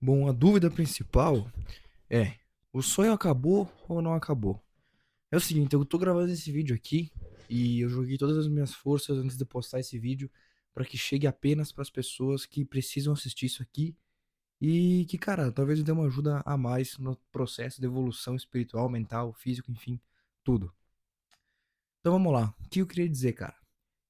Bom, a dúvida principal é: o sonho acabou ou não acabou? É o seguinte, eu tô gravando esse vídeo aqui e eu joguei todas as minhas forças antes de postar esse vídeo para que chegue apenas para as pessoas que precisam assistir isso aqui e que, cara, talvez me dê uma ajuda a mais no processo de evolução espiritual, mental, físico, enfim, tudo. Então vamos lá. O que eu queria dizer, cara?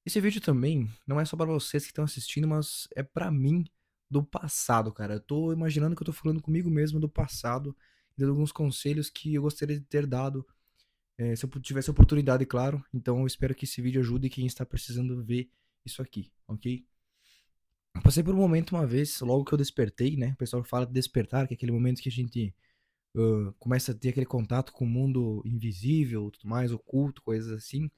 Esse vídeo também não é só para vocês que estão assistindo, mas é para mim do passado, cara. Eu tô imaginando que eu tô falando comigo mesmo do passado, dando alguns conselhos que eu gostaria de ter dado, se eu tivesse oportunidade, claro. Então eu espero que esse vídeo ajude quem está precisando ver isso aqui, ok? Eu passei por um momento uma vez, logo que eu despertei, né? O pessoal fala de despertar, que é aquele momento que a gente começa a ter aquele contato com o mundo invisível, tudo mais, oculto, coisas assim.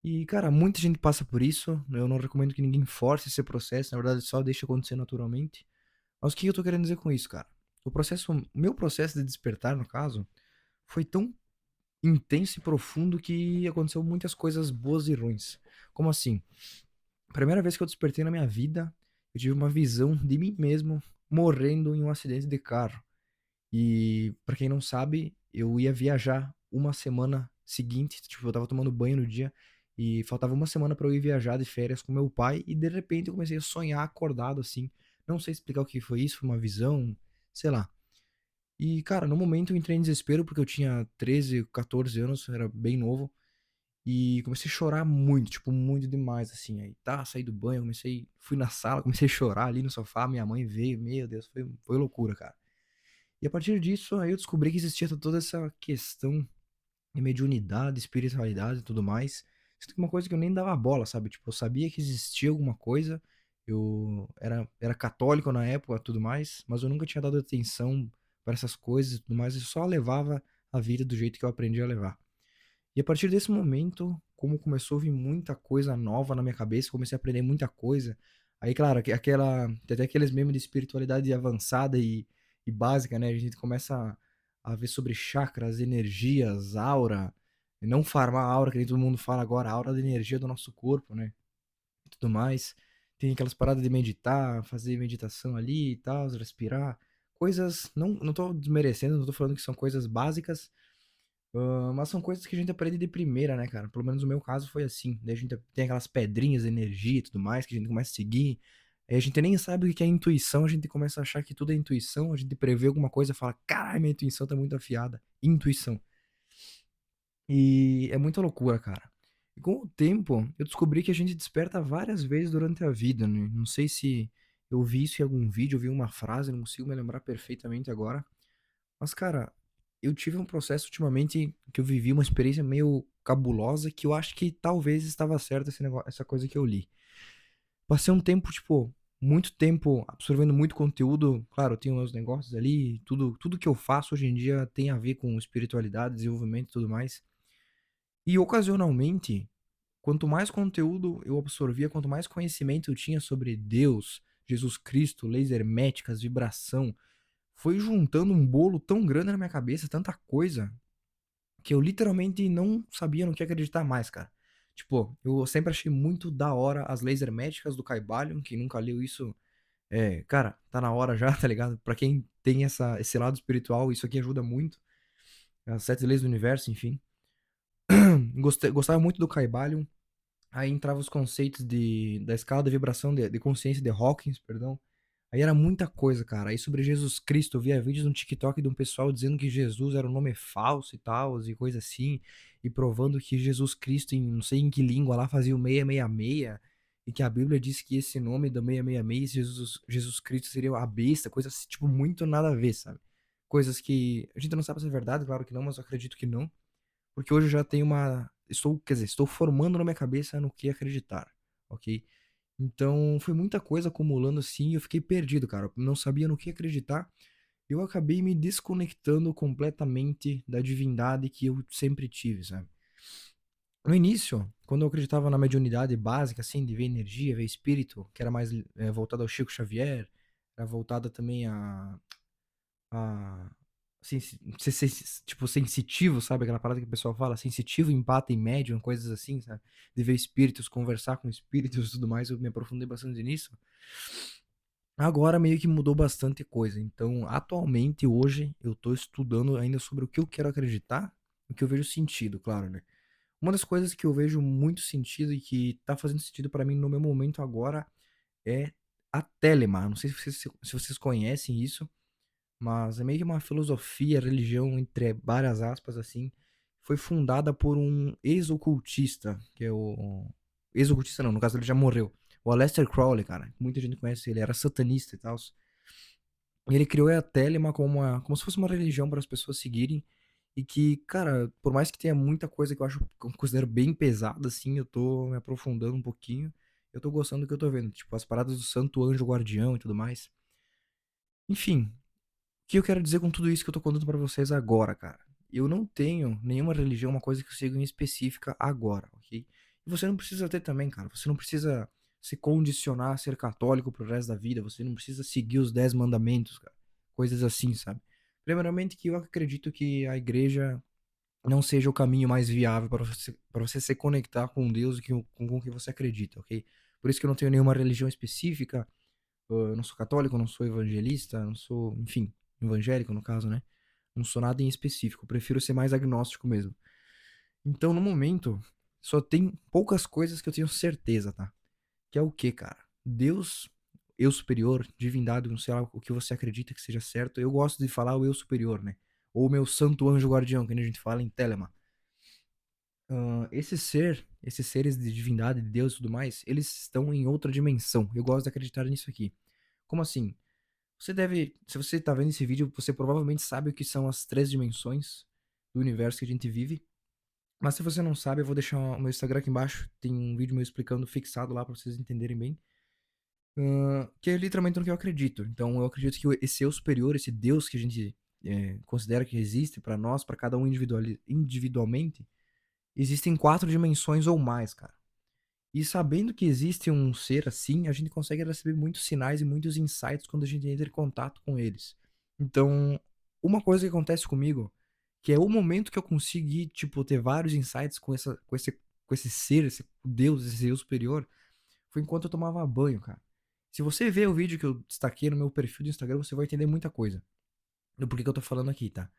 E, cara, muita gente passa por isso. Eu não recomendo que ninguém force esse processo. Na verdade, só deixa acontecer naturalmente. Mas o que eu tô querendo dizer com isso, cara? O meu processo de despertar, no caso, foi tão intenso e profundo que aconteceu muitas coisas boas e ruins. Como assim? Primeira vez que eu despertei na minha vida, eu tive uma visão de mim mesmo morrendo em um acidente de carro. E, pra quem não sabe, eu ia viajar uma semana seguinte, tipo, eu estava tomando banho no dia e faltava uma semana pra eu ir viajar de férias com meu pai e de repente eu comecei a sonhar acordado assim. Não sei explicar o que foi isso, foi uma visão, sei lá. E, cara, no momento eu entrei em desespero porque eu tinha 13, 14 anos, era bem novo, e comecei a chorar muito, tipo, muito demais, assim. Aí tá, saí do banho, fui na sala, comecei a chorar ali no sofá, minha mãe veio, meu Deus, foi loucura, cara. E a partir disso, aí eu descobri que existia toda essa questão de mediunidade, espiritualidade e tudo mais. Isso é uma coisa que eu nem dava bola, sabe? Tipo, eu sabia que existia alguma coisa, eu era católico na época, tudo mais, mas eu nunca tinha dado atenção para essas coisas e tudo mais, eu só levava a vida do jeito que eu aprendi a levar. E a partir desse momento, como começou a vir muita coisa nova na minha cabeça, comecei a aprender muita coisa. Aí, claro, tem até aqueles memes de espiritualidade avançada e básica, né? A gente começa a ver sobre chakras, energias, aura, e não farmar a aura, que nem todo mundo fala agora, a aura da energia do nosso corpo, né? E tudo mais. Tem aquelas paradas de meditar, fazer meditação ali e tal, respirar. Coisas, não tô desmerecendo, não tô falando que são coisas básicas, mas são coisas que a gente aprende de primeira, né, cara? Pelo menos no meu caso foi assim. Daí a gente tem aquelas pedrinhas, energia e tudo mais, que a gente começa a seguir. Aí a gente nem sabe o que é intuição, a gente começa a achar que tudo é intuição, a gente prevê alguma coisa e fala, caralho, minha intuição tá muito afiada. Intuição. E é muita loucura, cara. E com o tempo, eu descobri que a gente desperta várias vezes durante a vida, né? Não sei se eu vi isso em algum vídeo, eu vi uma frase, não consigo me lembrar perfeitamente agora. Mas, cara, eu tive um processo ultimamente que eu vivi uma experiência meio cabulosa que eu acho que talvez estava certo essa coisa que eu li. Passei um tempo, tipo, muito tempo absorvendo muito conteúdo. Claro, eu tenho meus negócios ali, tudo que eu faço hoje em dia tem a ver com espiritualidade, desenvolvimento e tudo mais. E ocasionalmente, quanto mais conteúdo eu absorvia, quanto mais conhecimento eu tinha sobre Deus, Jesus Cristo, leis herméticas, vibração, foi juntando um bolo tão grande na minha cabeça, tanta coisa, que eu literalmente não sabia no que acreditar mais, cara. Tipo, eu sempre achei muito da hora as leis herméticas do Kybalion, quem nunca leu isso, cara, tá na hora já, tá ligado? Pra quem tem esse lado espiritual, isso aqui ajuda muito. As sete leis do universo, enfim. Gostava muito do Kybalion. Aí entrava os conceitos da escala de vibração de consciência de Hawkins, perdão. Aí era muita coisa, cara. Aí sobre Jesus Cristo, eu via vídeos no TikTok de um pessoal dizendo que Jesus era um nome falso e tal, e coisa assim, e provando que Jesus Cristo, em não sei em que língua lá, fazia o 666, e que a Bíblia diz que esse nome do 666, Jesus Cristo seria a besta, coisas assim, tipo, muito nada a ver, sabe? Coisas que a gente não sabe se é verdade, claro que não, mas eu acredito que não. Porque hoje eu já tenho uma. Quer dizer, estou formando na minha cabeça no que acreditar, ok? Então foi muita coisa acumulando assim e eu fiquei perdido, cara. Eu não sabia no que acreditar. Eu acabei me desconectando completamente da divindade que eu sempre tive, sabe? No início, quando eu acreditava na mediunidade básica, assim, de ver energia, ver espírito, que era mais voltada ao Chico Xavier, era voltada também a tipo, sensitivo, sabe? Aquela parada que o pessoal fala, sensitivo, empata e médium, coisas assim, sabe? De ver espíritos, conversar com espíritos e tudo mais, eu me aprofundei bastante nisso. Agora meio que mudou bastante coisa. Então, atualmente, hoje, eu tô estudando ainda sobre o que eu quero acreditar, o que eu vejo sentido, claro, né? Uma das coisas que eu vejo muito sentido e que tá fazendo sentido pra mim no meu momento agora é a Telema. Não sei se vocês conhecem isso, mas é meio que uma filosofia, religião, entre várias aspas, assim. Foi fundada por um ex-ocultista, que é o. Ex-ocultista não, no caso ele já morreu. O Aleister Crowley, cara. Muita gente conhece ele, era satanista e tal. E ele criou a Telema como se fosse uma religião para as pessoas seguirem. E que, cara, por mais que tenha muita coisa que que eu considero bem pesada, assim, eu tô me aprofundando um pouquinho. Eu tô gostando do que eu tô vendo. Tipo, as paradas do Santo Anjo Guardião e tudo mais. Enfim, o que eu quero dizer com tudo isso que eu tô contando pra vocês agora, cara? Eu não tenho nenhuma religião, uma coisa que eu sigo em específica agora, ok? E você não precisa ter também, cara. Você não precisa se condicionar a ser católico pro resto da vida. Você não precisa seguir os 10 mandamentos, cara. Coisas assim, sabe? Primeiramente que eu acredito que a igreja não seja o caminho mais viável para você se conectar com Deus e com o que você acredita, ok? Por isso que eu não tenho nenhuma religião específica. Eu não sou católico, não sou evangelista, não sou, enfim, evangélico no caso, né? Não sou nada em específico, eu prefiro ser mais agnóstico mesmo. Então, no momento, só tem poucas coisas que eu tenho certeza, tá? Que é o que, cara? Deus, eu superior, divindade, não sei lá o que você acredita que seja certo. Eu gosto de falar o eu superior, né? Ou o meu santo anjo guardião, que a gente fala em Telema. Esses seres de divindade, de Deus e tudo mais, eles estão em outra dimensão. Eu gosto de acreditar nisso aqui. Como assim? Se você tá vendo esse vídeo, você provavelmente sabe o que são as 3 dimensões do universo que a gente vive. Mas se você não sabe, eu vou deixar o meu Instagram aqui embaixo. Tem um vídeo meu explicando fixado lá pra vocês entenderem bem. Que é literalmente no que eu acredito. Então eu acredito que esse eu superior, esse Deus que a gente considera que existe pra nós, pra cada um individualmente, existem 4 dimensões ou mais, cara. E sabendo que existe um ser assim, a gente consegue receber muitos sinais e muitos insights quando a gente entra em contato com eles. Então, uma coisa que acontece comigo, que é o momento que eu consegui, tipo, ter vários insights com esse ser, esse Deus, esse eu superior, foi enquanto eu tomava banho, cara. Se você ver o vídeo que eu destaquei no meu perfil do Instagram, você vai entender muita coisa do porquê que eu tô falando aqui, tá?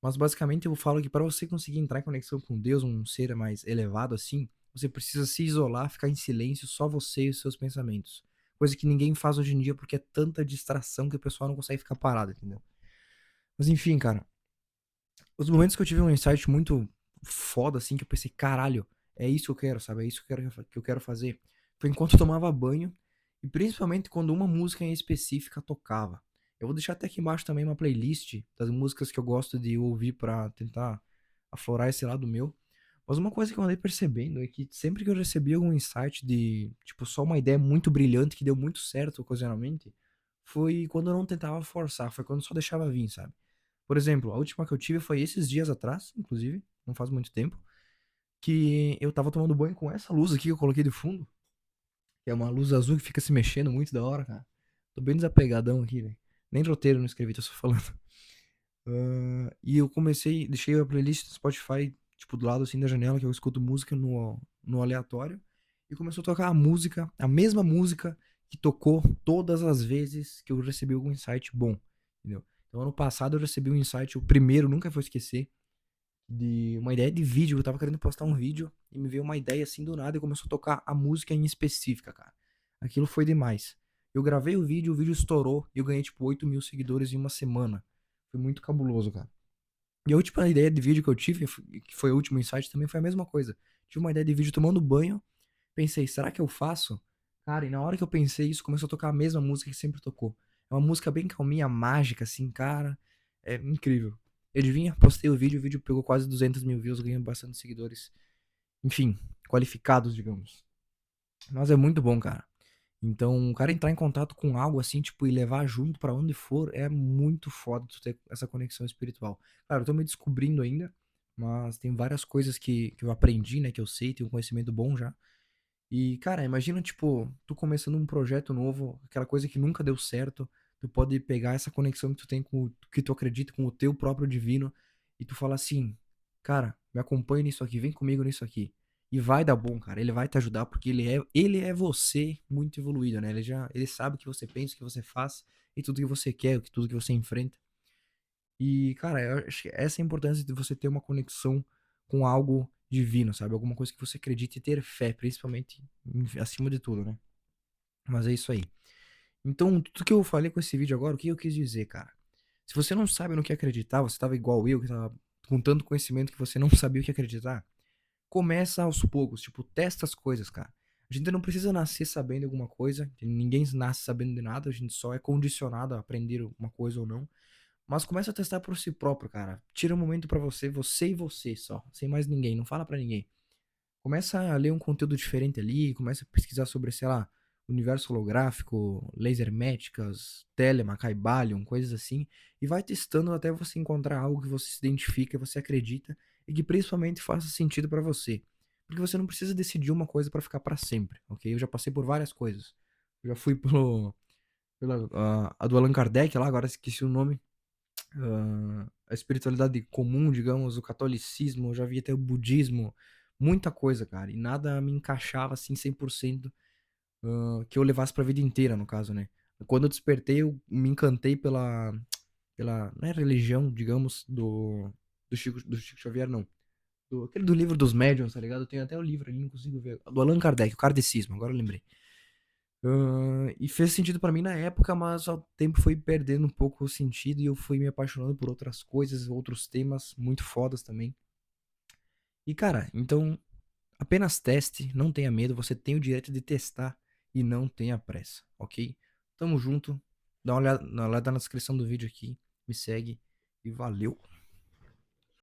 Mas basicamente eu falo que para você conseguir entrar em conexão com Deus, um ser mais elevado assim, você precisa se isolar, ficar em silêncio, só você e os seus pensamentos. Coisa que ninguém faz hoje em dia porque é tanta distração que o pessoal não consegue ficar parado, entendeu? Mas enfim, cara, os momentos que eu tive um insight muito foda assim, que eu pensei, caralho, é isso que eu quero, sabe? É isso que eu quero fazer. Foi enquanto eu tomava banho e principalmente quando uma música em específica tocava. Eu vou deixar até aqui embaixo também uma playlist das músicas que eu gosto de ouvir pra tentar aflorar esse lado meu. Mas uma coisa que eu andei percebendo é que sempre que eu recebi algum insight de, tipo, só uma ideia muito brilhante que deu muito certo ocasionalmente, foi quando eu não tentava forçar, foi quando eu só deixava vir, sabe? Por exemplo, a última que eu tive foi esses dias atrás, inclusive, não faz muito tempo, que eu tava tomando banho com essa luz aqui que eu coloquei de fundo, que é uma luz azul que fica se mexendo muito da hora, cara. Tô bem desapegadão aqui, velho. Nem roteiro não escrevi, tô só falando. E eu deixei a playlist do Spotify, tipo, do lado assim da janela, que eu escuto música no aleatório. E começou a tocar a música, a mesma música que tocou todas as vezes que eu recebi algum insight bom, entendeu? Então, ano passado eu recebi um insight, o primeiro, nunca vou esquecer, de uma ideia de vídeo. Eu tava querendo postar um vídeo e me veio uma ideia assim do nada e começou a tocar a música em específica, cara. Aquilo foi demais. Eu gravei o vídeo estourou e eu ganhei tipo 8 mil seguidores em uma semana. Foi muito cabuloso, cara. E a última ideia de vídeo que eu tive, que foi o último insight, também foi a mesma coisa. Tive uma ideia de vídeo tomando banho, pensei, será que eu faço? Cara, e na hora que eu pensei isso, começou a tocar a mesma música que sempre tocou. É uma música bem calminha, mágica, assim, cara. É incrível. Adivinha? Postei o vídeo pegou quase 200 mil views, ganhou bastante seguidores. Enfim, qualificados, digamos. Mas é muito bom, cara. Então, o cara entrar em contato com algo assim, tipo, e levar junto pra onde for, é muito foda tu ter essa conexão espiritual. Claro, eu tô me descobrindo ainda, mas tem várias coisas que eu aprendi, né, que eu sei, tenho um conhecimento bom já. E, cara, imagina, tipo, tu começando um projeto novo, aquela coisa que nunca deu certo, tu pode pegar essa conexão que tu tem com o que tu acredita, com o teu próprio divino, e tu falar assim, cara, me acompanha nisso aqui, vem comigo nisso aqui. e vai dar bom, cara. Ele vai te ajudar porque ele é você muito evoluído, né? Ele sabe o que você pensa, o que você faz e tudo que você quer, tudo que você enfrenta. E, cara, eu acho que essa é a importância de você ter uma conexão com algo divino, sabe? Alguma coisa que você acredite e ter fé, principalmente acima de tudo, né? Mas é isso aí. Então, tudo que eu falei com esse vídeo agora, o que eu quis dizer, cara? Se você não sabe no que acreditar, você tava igual eu, que tava com tanto conhecimento que você não sabia o que acreditar, começa aos poucos, tipo, testa as coisas, cara. A gente não precisa nascer sabendo alguma coisa, ninguém nasce sabendo de nada, a gente só é condicionado a aprender uma coisa ou não. Mas começa a testar por si próprio, cara. Tira um momento pra você, você e você só, sem mais ninguém, não fala pra ninguém. Começa a ler um conteúdo diferente ali, começa a pesquisar sobre, sei lá, universo holográfico, leis herméticas, Telema, Caibalion, coisas assim, e vai testando até você encontrar algo que você se identifica, você acredita e que principalmente faça sentido pra você. Porque você não precisa decidir uma coisa pra ficar pra sempre, ok? Eu já passei por várias coisas. Eu já fui pela a do Allan Kardec lá, agora esqueci o nome. A espiritualidade comum, digamos, o catolicismo, eu já vi até o budismo, muita coisa, cara, e nada me encaixava assim 100%, que eu levasse pra vida inteira, no caso, né? Quando eu despertei, eu me encantei pela, não é religião, digamos, do Chico Xavier, não. Aquele do livro dos médiuns, tá ligado? Eu tenho até o livro ali, não consigo ver. Do Allan Kardec, o Kardecismo, agora eu lembrei. E fez sentido pra mim na época, mas ao tempo foi perdendo um pouco o sentido e eu fui me apaixonando por outras coisas, outros temas muito fodas também. E cara, então apenas teste, não tenha medo, você tem o direito de testar e não tenha pressa, ok? Tamo junto, dá uma olhada na descrição do vídeo aqui, me segue e valeu!